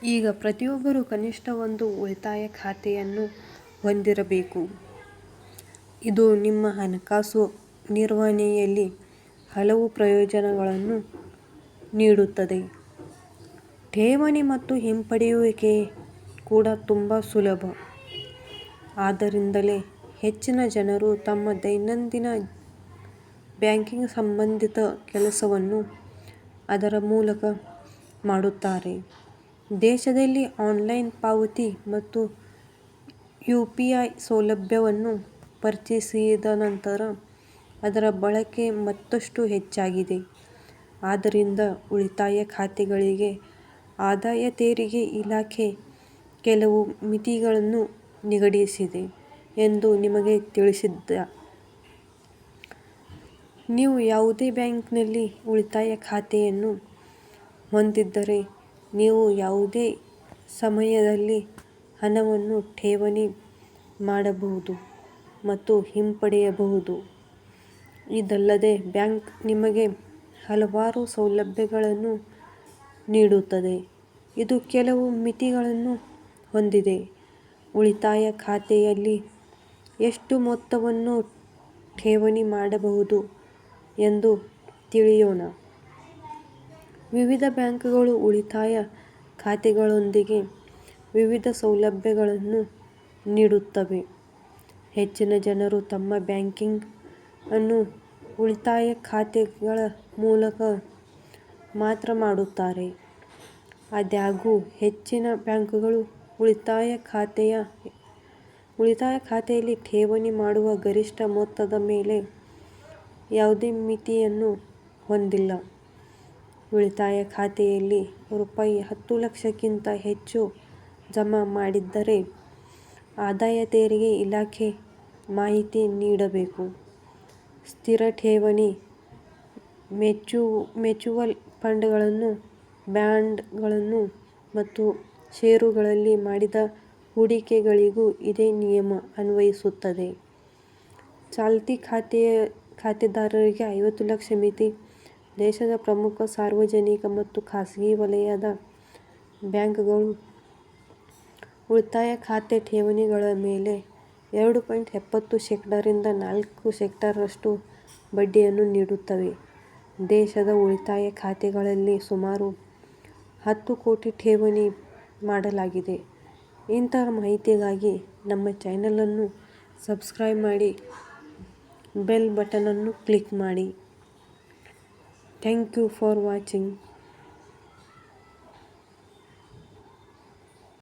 ಈಗ ಪ್ರತಿಯೊಬ್ಬರೂ ಕನಿಷ್ಠ ಒಂದು ಉಳಿತಾಯ ಖಾತೆಯನ್ನು ಹೊಂದಿರಬೇಕು. ಇದು ನಿಮ್ಮ ಹಣಕಾಸು ನಿರ್ವಹಣೆಯಲ್ಲಿ ಹಲವು ಪ್ರಯೋಜನಗಳನ್ನು ನೀಡುತ್ತದೆ. ಠೇವಣಿ ಮತ್ತು ಹಿಂಪಡೆಯುವಿಕೆ ಕೂಡ ತುಂಬ ಸುಲಭ. ಆದ್ದರಿಂದಲೇ ಹೆಚ್ಚಿನ ಜನರು ತಮ್ಮ ದೈನಂದಿನ ಬ್ಯಾಂಕಿಂಗ್ ಸಂಬಂಧಿತ ಕೆಲಸವನ್ನು ಅದರ ಮೂಲಕ ಮಾಡುತ್ತಾರೆ. ದೇಶದಲ್ಲಿ ಆನ್ಲೈನ್ ಪಾವತಿ ಮತ್ತು ಯು.ಪಿ.ಐ ಸೌಲಭ್ಯವನ್ನು ಪರಿಚಯಿಸಿದ ನಂತರ ಅದರ ಬಳಕೆ ಮತ್ತಷ್ಟು ಹೆಚ್ಚಾಗಿದೆ. ಆದ್ದರಿಂದ ಉಳಿತಾಯ ಖಾತೆಗಳಿಗೆ ಆದಾಯ ತೆರಿಗೆ ಇಲಾಖೆ ಕೆಲವು ಮಿತಿಗಳನ್ನು ನಿಗದಿಸಿದೆ ಎಂದು ನಿಮಗೆ ತಿಳಿದಿದೆಯೇ? ನೀವು ಯಾವುದೇ ಬ್ಯಾಂಕಿನಲ್ಲಿ ಉಳಿತಾಯ ಖಾತೆಯನ್ನು ಹೊಂದಿದ್ದರೆ, ನೀವು ಯಾವುದೇ ಸಮಯದಲ್ಲಿ ಹಣವನ್ನು ಠೇವಣಿ ಮಾಡಬಹುದು ಮತ್ತು ಹಿಂಪಡೆಯಬಹುದು. ಇದಲ್ಲದೆ ಬ್ಯಾಂಕ್ ನಿಮಗೆ ಹಲವಾರು ಸೌಲಭ್ಯಗಳನ್ನು ನೀಡುತ್ತದೆ. ಇದು ಕೆಲವು ಮಿತಿಗಳನ್ನು ಹೊಂದಿದೆ. ಉಳಿತಾಯ ಖಾತೆಯಲ್ಲಿ ಎಷ್ಟು ಮೊತ್ತವನ್ನು ಠೇವಣಿ ಮಾಡಬಹುದು ಎಂದು ತಿಳಿಯೋಣ. ವಿವಿಧ ಬ್ಯಾಂಕುಗಳು ಉಳಿತಾಯ ಖಾತೆಗಳೊಂದಿಗೆ ವಿವಿಧ ಸೌಲಭ್ಯಗಳನ್ನು ನೀಡುತ್ತವೆ. ಹೆಚ್ಚಿನ ಜನರು ತಮ್ಮ ಬ್ಯಾಂಕಿಂಗ್ ಅನ್ನು ಉಳಿತಾಯ ಖಾತೆಗಳ ಮೂಲಕ ಮಾತ್ರ ಮಾಡುತ್ತಾರೆ. ಆದಾಗ್ಯೂ, ಹೆಚ್ಚಿನ ಬ್ಯಾಂಕುಗಳು ಉಳಿತಾಯ ಖಾತೆಯಲ್ಲಿ ಠೇವಣಿ ಮಾಡುವ ಗರಿಷ್ಠ ಮೊತ್ತದ ಮೇಲೆ ಯಾವುದೇ ಮಿತಿಯನ್ನು ಹೊಂದಿಲ್ಲ. ಉಳಿತಾಯ ಖಾತೆಯಲ್ಲಿ ರೂಪಾಯಿ 10 ಲಕ್ಷಕ್ಕಿಂತ ಹೆಚ್ಚು ಜಮಾ ಮಾಡಿದ್ದರೆ ಆದಾಯ ತೆರಿಗೆ ಇಲಾಖೆಗೆ ಮಾಹಿತಿ ನೀಡಬೇಕು. ಸ್ಥಿರ ಠೇವಣಿ, ಮ್ಯೂಚುವಲ್ ಫಂಡ್ಗಳು, ಬಾಂಡ್ಗಳು ಮತ್ತು ಷೇರುಗಳಲ್ಲಿ ಮಾಡಿದ ಹೂಡಿಕೆಗಳಿಗೂ ಇದೇ ನಿಯಮ ಅನ್ವಯಿಸುತ್ತದೆ. ಚಾಲ್ತಿ ಖಾತೆದಾರರಿಗೆ 50 ಲಕ್ಷ ಮಿತಿ. ದೇಶದ ಪ್ರಮುಖ ಸಾರ್ವಜನಿಕ ಮತ್ತು ಖಾಸಗಿ ವಲಯದ ಬ್ಯಾಂಕುಗಳು ಉಳಿತಾಯ ಖಾತೆ ಠೇವಣಿಗಳ ಮೇಲೆ 2.70% ರಿಂದ 4% ರಷ್ಟು ಬಡ್ಡಿಯನ್ನು ನೀಡುತ್ತವೆ. ದೇಶದ ಉಳಿತಾಯ ಖಾತೆಗಳಲ್ಲಿ ಸುಮಾರು 10 ಕೋಟಿ ಠೇವಣಿ ಮಾಡಲಾಗಿದೆ. ಇಂತಹ ಮಾಹಿತಿಗಾಗಿ ನಮ್ಮ ಚಾನೆಲ್ ಅನ್ನು ಸಬ್ಸ್ಕ್ರೈಬ್ ಮಾಡಿ, ಬೆಲ್ ಬಟನ್ ಅನ್ನು ಕ್ಲಿಕ್ ಮಾಡಿ. Thank you for watching.